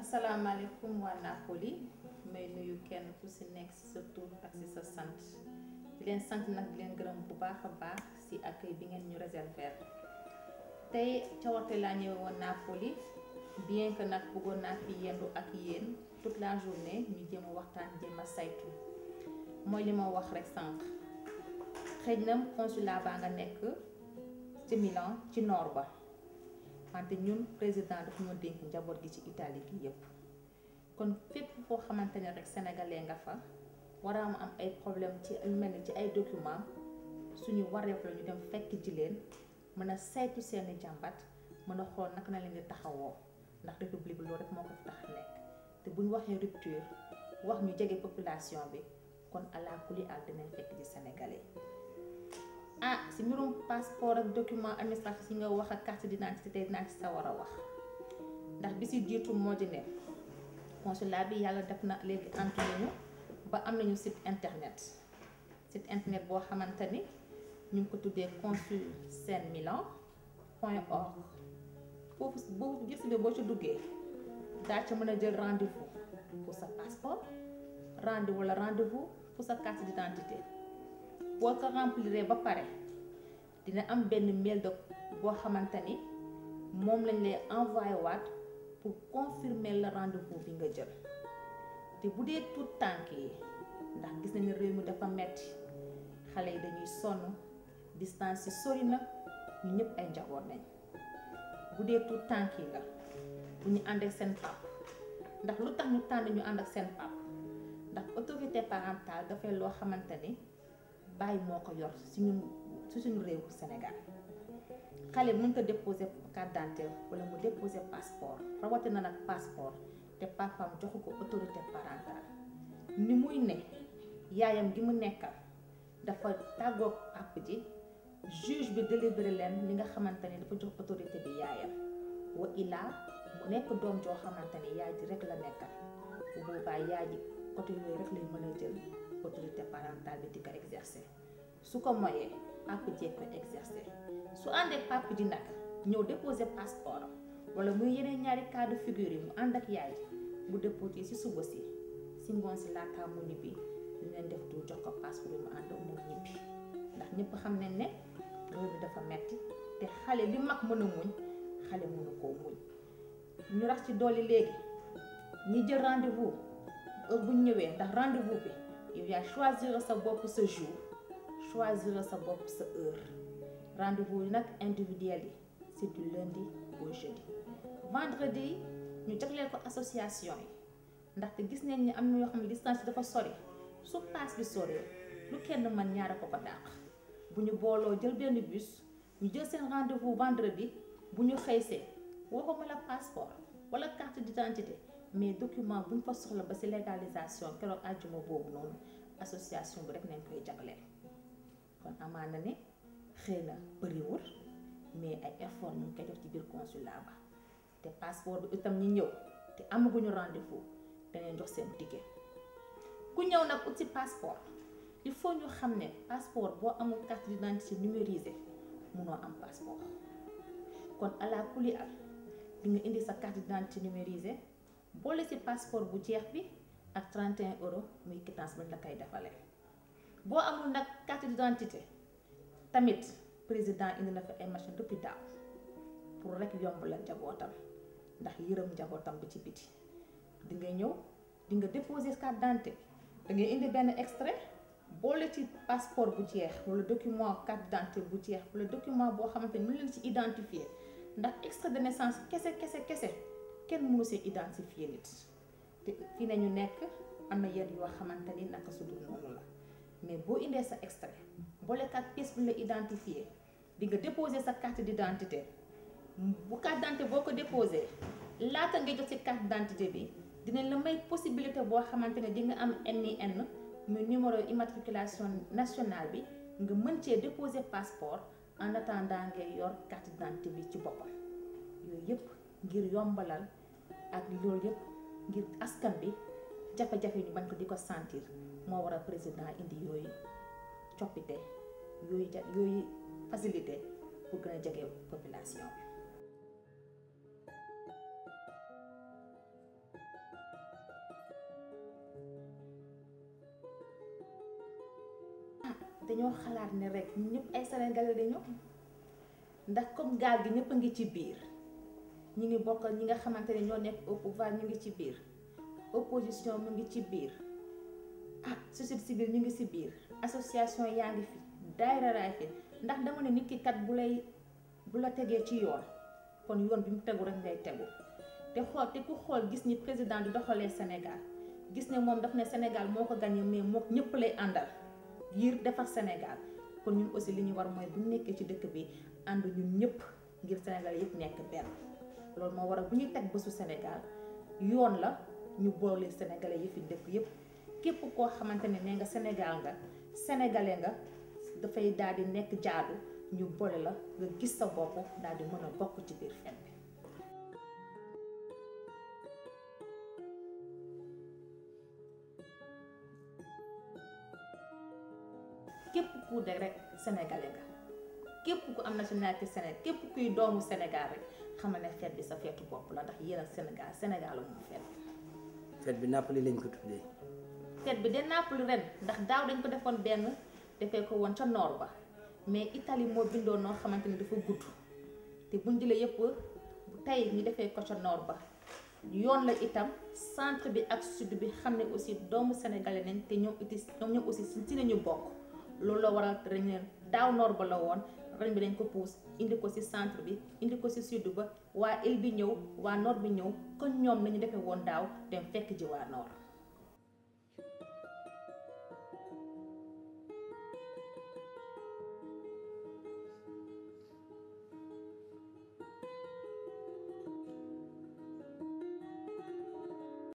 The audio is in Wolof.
asalaamaaleykum waa Napoli may nuyu kenn ku si nekk si sa tur ak si sa sant di leen sant nag di leen gërëm bu baax a baax si accueil bi ngeen ñu réserver tey cawarte laa ñëwee woon Napoli bien que nag bëggoon naa fi yendu ak yéen toute la journée ñu jéem a waxtaan jéem a saytu mooy li ma wax rek sànq xëy na consulat baa nga nekk ci Milan ci nord ba wante ñun président daf ñoo dénk njaboot gi ci Italie gi yépp kon fépp foo xamante ne rek sénégalais nga fa war a am ay problème ci lu mel ni ci ay document suñu wareef la ñu dem fekk ji leen mën a saytu seeni jàmbat mën a xool naka na leen di taxawoo ndax république loolu rek moo ko fi tax a nekk te buñ waxee rupture wax ñu jege population bi kon ala kuli al dinañ fekk ji sénégalais si mbirum passeport ak document administratif yi nga wax ak carte d'identité dinaa ci sa war a wax ndax bi si jiitu moo di ne consulat bi yàlla def na léegi antu nañu ba am nañu site internet boo xamante ni ñu ngi ko tuddee consulsenmilan.org foofu boo gis nga boo ci duggee daa ca mën a jël rendez-vous pour sa passeport rendez-vous pour sa carte d'identité boo ko remplir ba pare dina am benn mail de boo xamante ni moom lañ lay envoyé waat pour confirmer le rendez-vous bi nga jël te bu dee tout tànk yi ndax gis nañu réew mi dafa metti xale yi dañuy sonn distance yi sori na ñu ñëpp ay njaboot nañ bu dee tout tànk yi la bu ñu ànd ak seen pap ndax lu tax ñu tànn ñu ànd ak seen pap ndax autorité parentale dafay loo xamante ni bàyyi moo ko yor si suñu réewu Sénégal xale mënut a déposer carte d'identité wala mu déposer passeport rawatina nag passeport te papam joxu ko autorité parentale ni muy ne yaayam gi mu nekkal dafa tàggoog pap ji juge bi délibéré leen li nga xamante ni dafa jox autorité bi yaayam wa ilaa mu nekk doom joo xamante ni yaay ji rek la nekkal bu boobaa yaay ji côté yooyu rek lay mën a jël autorité parentale bi di ko exercer su ko moyee papa ji ko exercer su àndee papa ji nag ñëw déposer passeport am wala muy yeneen ñaari cas de figure yi mu ànd ak yaay ji bu déposé ci suba si ngoon si laataa mu ñibbi ñu leen def du jox ko passeport bi mu ànd ak moom ñibbi ndax ñëpp xam nañ ne réew bi dafa metti te xale li mag mën a muñ xale mënu koo muñ ñu rax ci dolli léegi ñi jël rendez-vous heure bu ñu ñëwee ndax rendez-vous bi yow yaa choisir sa bopp sa jour choisir sa bopp sa heure rendez-vous yi nag individuel yi c'est du lundi au jeudi vendredi ñu jagleel ko association yi ndaxte gis nañ ni am na yoo xam ne distance dafa sori su paas bi sori lu kenn mën ñaara ko dàq bu ñu booloo jël benn bus ñu jël seen rendez-vous vendredi bu ñu xëysee waxuma la passeport wala carte d'identité mais document bu ñu fa soxla ba ci légalisation keroog àjjuma boobu noonu association bi rek nañ koy jagleel kon amaana ne xëy na bëriwul mais ay effort ñu ngi koy def ci biir consulat ba te passeport bi itam ñi ñëw te amaguñu rendez-vous dañuy jox seen ticket ku ñëw nag ut ci passeport il faut ñu xam ne passeport boo amul carte d'identité numérisée munoo am passeport kon ala kuli al di nga indi sa carte d'identité numérisée boole ci passeport bu jeex bi ak 31 € muy quittance bañ la koy defalee boo amul nag carte d'identité tamit président indi na fa ay machine depuis daaw pour rek yomb la njabootam ndax yërëm njabootam bi ci biti di nga ñëw di nga déposer carte d'identité da ngay indi benn extrait boole ci passeport bu jeex wala document carte d'identité bu jeex wala document boo xamante ni mën leen ci identifier ndax extrait de naissance kese kenn mënu see identifier nit te fii nañu nekk am na yenn yoo xamante ni naka su dul noonu la mais boo indee sa extrait boole ak pièce bu la identifier di nga déposer sa carte d'identité bu carte d'identité boo ko déposer laata nga jot ci carte d'identité bi dinañ la may possibilité boo xamante ne di nga am NIN muy numéro immatriculation nationale bi nga mën cee déposer passeport en attendant ngay yor carte d'identité bi ci boppam yooyu yëpp ngir yombalal ak loolu yëpp ngir askan bi jafe-jafe ñu bañ ko di ko sentir moo war a président indi yooyu coppite yooyu facilité pour gën a jege population bi dañoo xalaat ne rek ñëpp ay sénégalais dañu ndax comme gaal gi ñëpp a ngi ci biir ñi ngi bokk ñi nga xamante ne ñoo nekk au pouvoir ñu ngi ci biir opposition mu ngi ci biir société civile ñu ngi ci biir association yaa ngi fi daayira raay fi ndax dama ne nit ki kat bu la tegee ci yoon kon yoon bi mu tegu rek ngay tegu te ku xool gis ni président di doxalee Sénégal gis ne moom daf ne Sénégal moo ko gagné mais moo ñëpp lay àndal ngir defar Sénégal kon ñun aussi li ñu war mooy bu ñu nekkee ci dëkk bi ànd ñun ñëpp ngir Sénégal yëpp nekk benn loolu moo waral bu ñuy teg bésu Sénégal yoon la ñu boole sénégalais yi fi dëkk yëpp képp koo xamante ne nee nga Sénégal nga sénégalais nga dafay daal di nekk jaadu ñu boole la nga gis sa bopp daal di mën a bokk ci biir fête bi. képp ku de rek sénégalais nga képp ku am nationalité Sénégal képp kuy doomu Sénégal rek xamal ne fête bi sa feetu bopp la ndax yéen ak Sénégal la moom fête bi. fête bi Napoli lañ ko tuddee. fête bi de Napoli ren ndax daaw dañ ko defoon benn defee ko woon ca nord ba mais Italie moo bindoo noo xamante ni dafa gudd te buñ jëlee yëpp bu tey ñu defee ko ca nord ba yoon la itam centre bi ak sud bi xam ne aussi doomu sénégalais nañ te ñoom aussi si nañu bokk loolu la waral dañ leen daaw nord ba la woon ren bi dañ ko puus indi ko ci centre bi indi ko ci sud ba waa île bi ñëw waa nord bi ñëw kon ñoom nañu defee woon daaw dem fekk ji waa nord